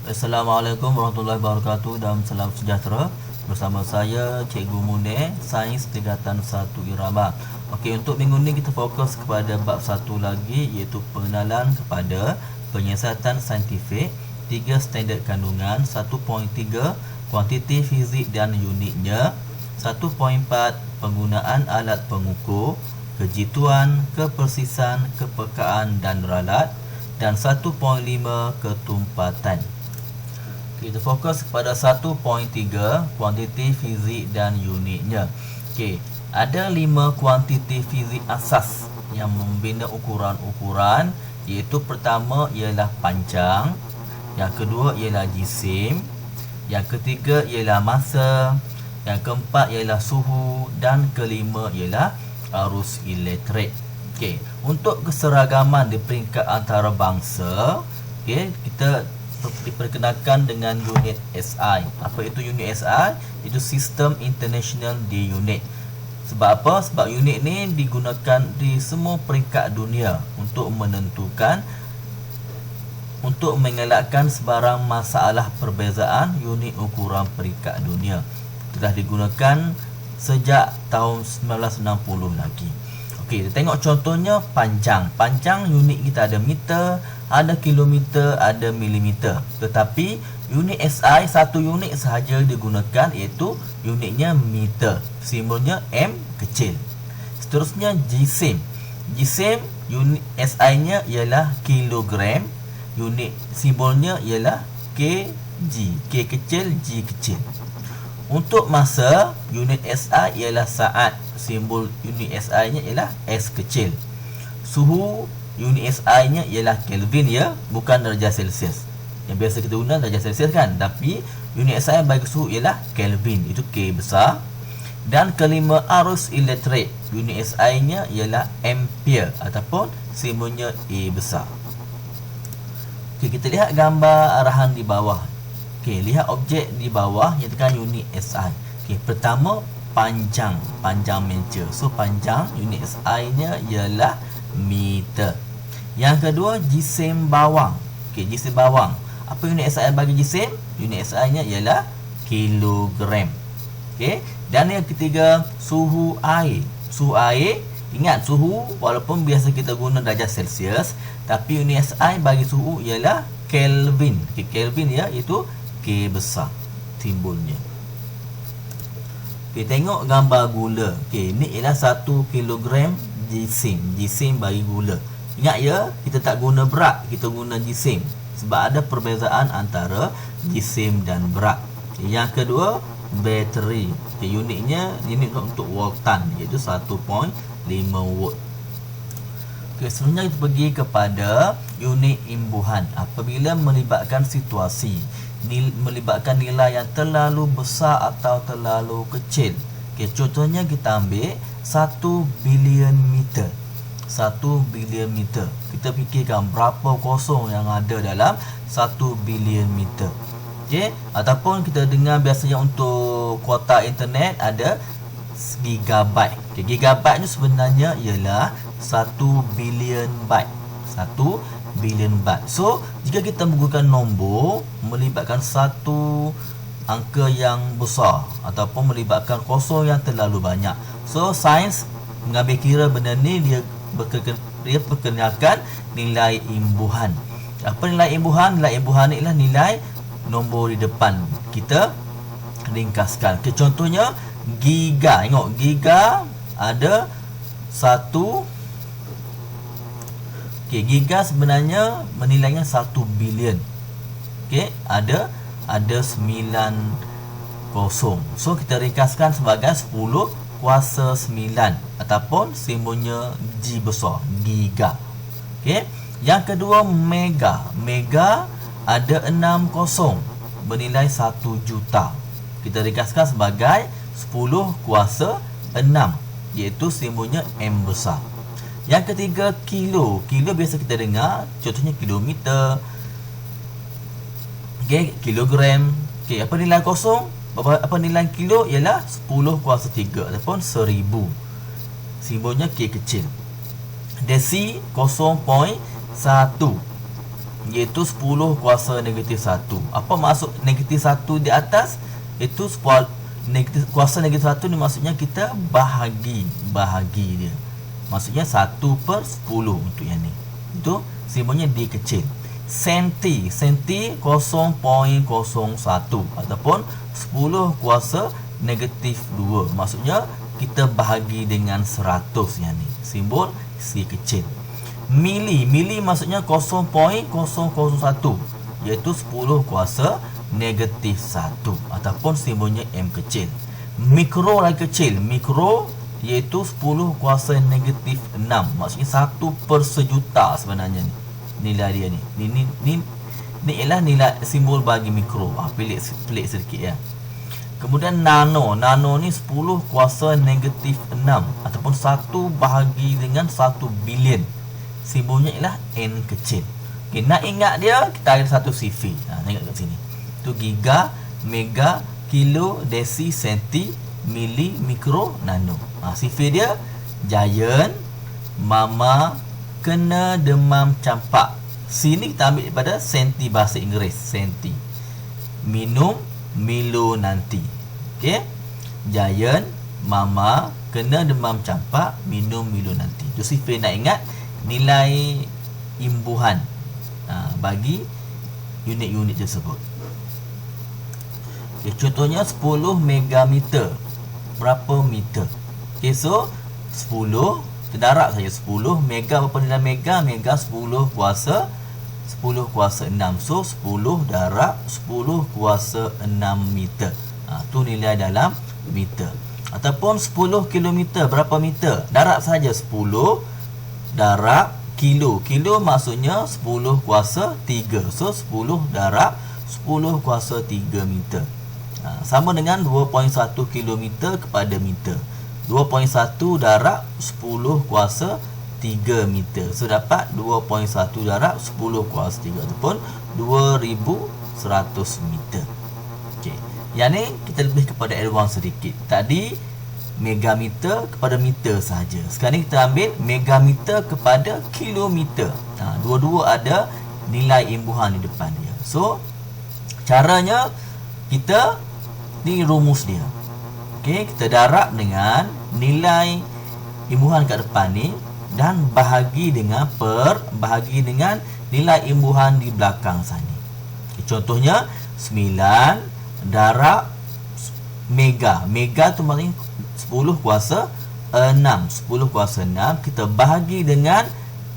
Assalamualaikum warahmatullahi wabarakatuh dan salam sejahtera. Bersama saya Cikgu Munir, Sains Tingkatan 1 Irama. Okey, untuk minggu ni kita fokus kepada bab satu lagi, iaitu pengenalan kepada penyiasatan saintifik, 3 standard kandungan, 1.3 kuantiti fizik dan unitnya, 1.4 penggunaan alat pengukur, kejituan, kepersisan, kepekaan dan ralat, dan 1.5 ketumpatan. Kita fokus kepada 1.3 kuantiti fizik dan unitnya. Okey, ada 5 kuantiti fizik asas yang membina ukuran-ukuran, iaitu pertama ialah panjang, yang kedua ialah jisim, yang ketiga ialah masa, yang keempat ialah suhu, dan kelima ialah arus elektrik. Okey, untuk keseragaman di peringkat antarabangsa, okey, kita diperkenalkan dengan unit SI. Apa itu unit SI? Itu Sistem International di Unit. Sebab apa? Sebab unit ni digunakan di semua peringkat dunia untuk menentukan, untuk mengelakkan sebarang masalah perbezaan unit ukuran peringkat dunia. Telah digunakan sejak tahun 1960 lagi. Okey, kita tengok contohnya panjang. Panjang unit kita ada meter, ada kilometer, ada milimeter. Tetapi unit SI satu unit sahaja digunakan, iaitu unitnya meter. Simbolnya M kecil. Seterusnya jisim. Jisim unit SI-nya ialah kilogram. Unit simbolnya ialah kg. K kecil, G kecil. Untuk masa, unit SI ialah saat. Simbol unit SI-nya ialah S kecil. Suhu, unit SI-nya ialah Kelvin, ya, bukan darjah Celsius. Yang biasa kita guna darjah Celsius kan, tapi unit SI bagi suhu ialah Kelvin, itu K besar. Dan kelima, arus elektrik. Unit SI-nya ialah ampere ataupun simbolnya A besar. Okey, kita lihat gambar arahan di bawah. Okey, lihat objek di bawah yang tekan unit SI. Okey, pertama panjang, panjang meja. So panjang unit SI-nya ialah meter. Yang kedua jisim bawang. Okey, jisim bawang. Apa unit SI bagi jisim? Unit SI-nya ialah kilogram. Okey, dan yang ketiga suhu air. Suhu air, ingat suhu walaupun biasa kita guna darjah Celsius, tapi unit SI bagi suhu ialah Kelvin. Okey, Kelvin ya, itu K besar simbolnya. Okey, tengok gambar gula. Okey, ini ialah 1 kilogram jisim. Jisim bagi gula. Ingat ya, kita tak guna berat, kita guna jisim. Sebab ada perbezaan antara jisim dan berat. Yang kedua, bateri. Okey, unitnya untuk voltan, iaitu 1.5 volt. Okey, sebenarnya kita pergi kepada unit imbuhan. Apabila melibatkan situasi, melibatkan nilai yang terlalu besar atau terlalu kecil. Okey, contohnya kita ambil 1 bilion meter. 1 bilion meter. Kita fikirkan berapa kosong yang ada dalam 1 bilion meter. Okey, ataupun kita dengar biasanya untuk kuota internet ada gigabyte. Okey, gigabyte ni sebenarnya ialah 1 bilion byte. 1 bilion byte. So, jika kita menggunakan nombor melibatkan satu angka yang besar ataupun melibatkan kosong yang terlalu banyak, so sains mengambil kira benda ni dia perkenalkan nilai imbuhan. Apa nilai imbuhan? Nilai imbuhan ni ialah nilai nombor di depan. Kita ringkaskan. Okay, contohnya giga. Tengok, giga ada 1. Okey, giga sebenarnya menilainya 1 bilion. Okey, ada 9 kosong. So kita ringkaskan sebagai 10 kuasa 9 ataupun simbolnya G besar, giga. Okey, yang kedua mega. Mega ada 6 kosong bernilai 1 juta. Kita ringkaskan sebagai 10 kuasa 6, iaitu simbolnya M besar. Yang ketiga kilo. Kilo biasa kita dengar, contohnya kilometer. Okey, kilogram. Okey, apa nilai kosong? Apa nilai kilo? Ialah 10 kuasa 3 ataupun 1000. Simbolnya K kecil. Desi 0.1. iaitu 10 kuasa negatif 1. Apa maksud negatif 1 di atas? Itu kuasa negatif 1 ni maksudnya kita bahagi dia. Maksudnya 1/10 untuk yang ni. Itu simbolnya D kecil. Senti 0.01 ataupun 10 kuasa negatif 2. Maksudnya kita bahagi dengan 100 yang ni. Simbol C kecil. Mili maksudnya 0.001 iaitu 10 kuasa negatif 1 ataupun simbolnya M kecil. Mikro lagi kecil. Mikro iaitu 10 kuasa negatif 6. Maksudnya 1/1,000,000 sebenarnya ni. Nilai dia ni. Ni ialah nilai simbol bagi mikro. Pelik sedikit ya. Kemudian nano ni 10 kuasa negatif 6 ataupun 1 bahagi dengan 1 bilion. Simbolnya ialah N kecil. Okay, nak ingat dia, kita ada satu CV. Tengok kat sini. Tu giga, mega, kilo, desi, senti, mili, mikro, nano. CV dia giant, mama, kena demam campak. Sini kita ambil daripada senti bahasa Inggeris, senti. Minum, milo nanti. Okey. Giant, mama, kena demam campak, minum milo nanti. Tu CV nak ingat nilai imbuhan bagi unit-unit tersebut. Okay, contohnya 10 megameter. Berapa meter? Okay, so 10 terdarab saja 10 mega. Berapa nilai mega? Mega 10 kuasa 6. So 10 darab 10 kuasa 6 meter. Tu nilai dalam meter. Ataupun 10 kilometer. Berapa meter? Darab saja 10 darab kilo. Kilo maksudnya 10 kuasa 3. So 10 darab 10 kuasa 3 meter. Sama dengan 2.1 kilometer kepada meter. 2.1 darab 10 kuasa 3 meter. So dapat 2.1 darab 10 kuasa 3 ataupun 2100 meter. Okey. Yang ni kita lebih kepada advance sedikit. Tadi megameter kepada meter saja. Sekarang ni kita ambil megameter kepada kilometer. Dua-dua ada nilai imbuhan di depan dia. So caranya kita ni rumus dia. Okey, kita darab dengan nilai imbuhan kat depan ni dan bahagi dengan nilai imbuhan di belakang sana. Okay, contohnya 9 darab mega. Mega tu maksudnya 10 kuasa 6. 10 kuasa 6 kita bahagi dengan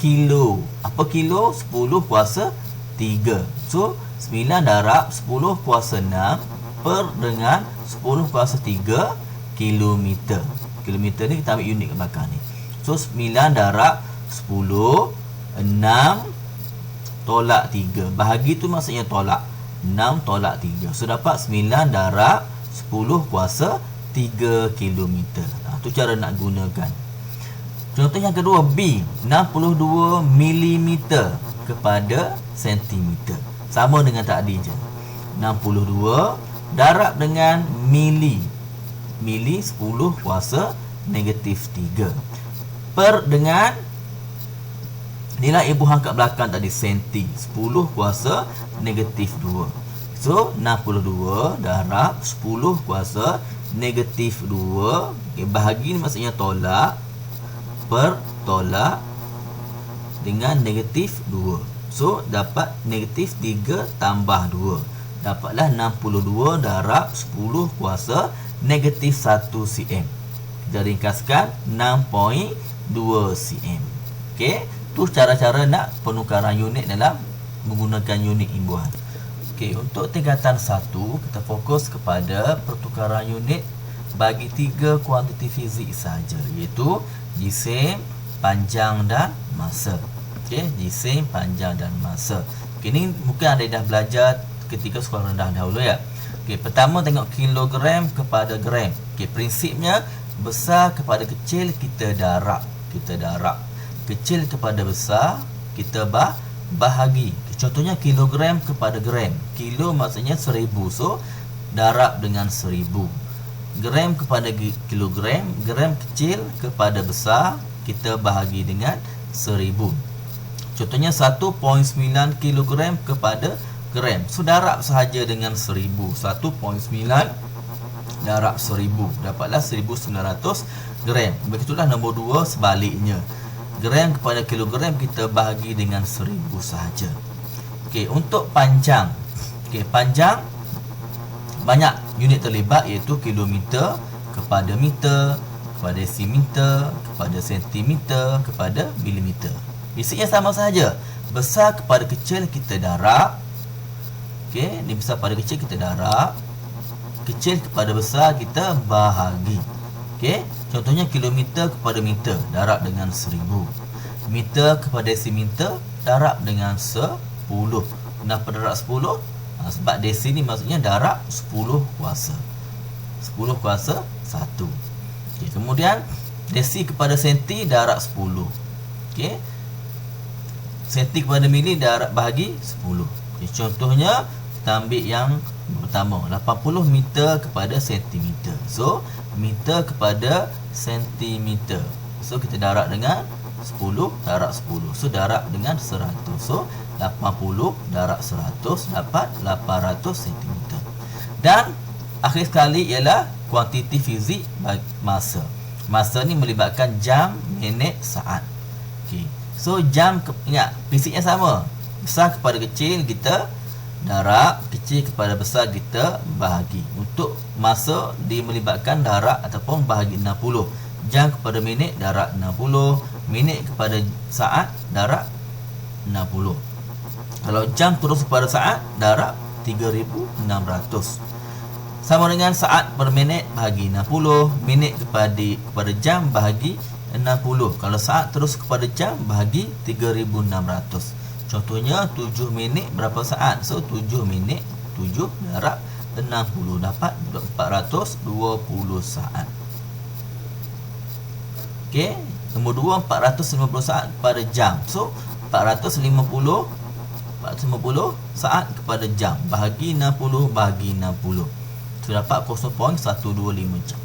kilo. Apa kilo? 10 kuasa 3. So 9 darab 10 kuasa 6 per dengan 10 kuasa 3 kilometer. Kilometer ni kita ambil unit ke belakang ni. So 9 darab 10 6 tolak 3. Bahagi tu maksudnya tolak. 6 tolak 3. So dapat 9 darab 10 kuasa 3 kilometer. Tu cara nak gunakan. Contoh yang kedua B, 62 milimeter kepada sentimeter. Sama dengan tadi je. 62 darab dengan mili. Mili 10 kuasa negatif 3. Per dengan nilai imbuhan kat belakang tadi senti. 10 kuasa negatif 2. So 62 darab 10 kuasa negatif 2. Okay, bahagi ni maksudnya tolak per tolak dengan negatif 2. So dapat negatif 3 tambah 2. Dapatlah 62 darab 10 kuasa negatif 1 cm. Kita ringkaskan 6.2 cm. Okey, tu cara-cara nak penukaran unit dalam menggunakan unit imbuhan. Okey, untuk tingkatan 1 kita fokus kepada pertukaran unit bagi 3 kuantiti fizik saja, iaitu jisim, panjang dan masa. Okey, jisim, panjang dan masa. Okey, ni mungkin anda dah belajar ketika sekolah rendah dahulu ya. Okey, pertama tengok kilogram kepada gram. Okey, prinsipnya besar kepada kecil kita darab. Kecil kepada besar kita bahagi. Contohnya kilogram kepada gram. Kilo maksudnya 1000. So darab dengan 1000. Gram kepada kilogram. Gram kecil kepada besar kita bahagi dengan 1000. Contohnya 1.9 kilogram kepada gram. So darab sahaja dengan 1000. 1.9 darab 1000, dapatlah 1900 gram. Begitulah nombor 2 sebaliknya. Gram kepada kilogram kita bahagi dengan 1000 sahaja. Okey, untuk panjang. Okey, panjang banyak unit terlibat, iaitu kilometer kepada meter, kepada desimeter, kepada sentimeter, kepada milimeter. Basicnya sama sahaja. Besar kepada kecil kita darab. Okey, ni besar kepada kecil kita darab. Kecil kepada besar kita bahagi. Okey, contohnya kilometer kepada meter, darab dengan 1000. Meter kepada desimeter, darab dengan 10. Kenapa darab 10? Sebab desi ni maksudnya darab 10 kuasa 10 kuasa 1. Okey, kemudian desi kepada senti, darab 10. Okey, senti kepada mili, darab bahagi 10. Okey, contohnya kita ambil yang pertama, 80 meter kepada sentimeter. So meter kepada sentimeter, so kita darab dengan 10, darab 10. So darab dengan 100. So 80 darab 100 dapat 800 cm. Dan akhir sekali ialah kuantiti fizik bagi masa. Masa ni melibatkan jam, minit, saat. Okey. So jam, ingat fisiknya sama. Besar kepada kecil kita darab, kecil kepada besar kita bahagi. Untuk masa dia melibatkan darab ataupun bahagi 60. Jam kepada minit, darab 60. Minit kepada saat, darab 60. Kalau jam terus kepada saat, darab 3600. Sama dengan saat per minit bahagi 60. Minit kepada jam bahagi 60. Kalau saat terus kepada jam bahagi 3600. Contohnya 7 minit berapa saat? So 7 minit 7 darab 60, dapat 420 saat. Okey, nombor 2, 450 saat kepada jam. So 450 saat kepada jam bahagi 60 bahagi 60. So dapat 0.125 jam.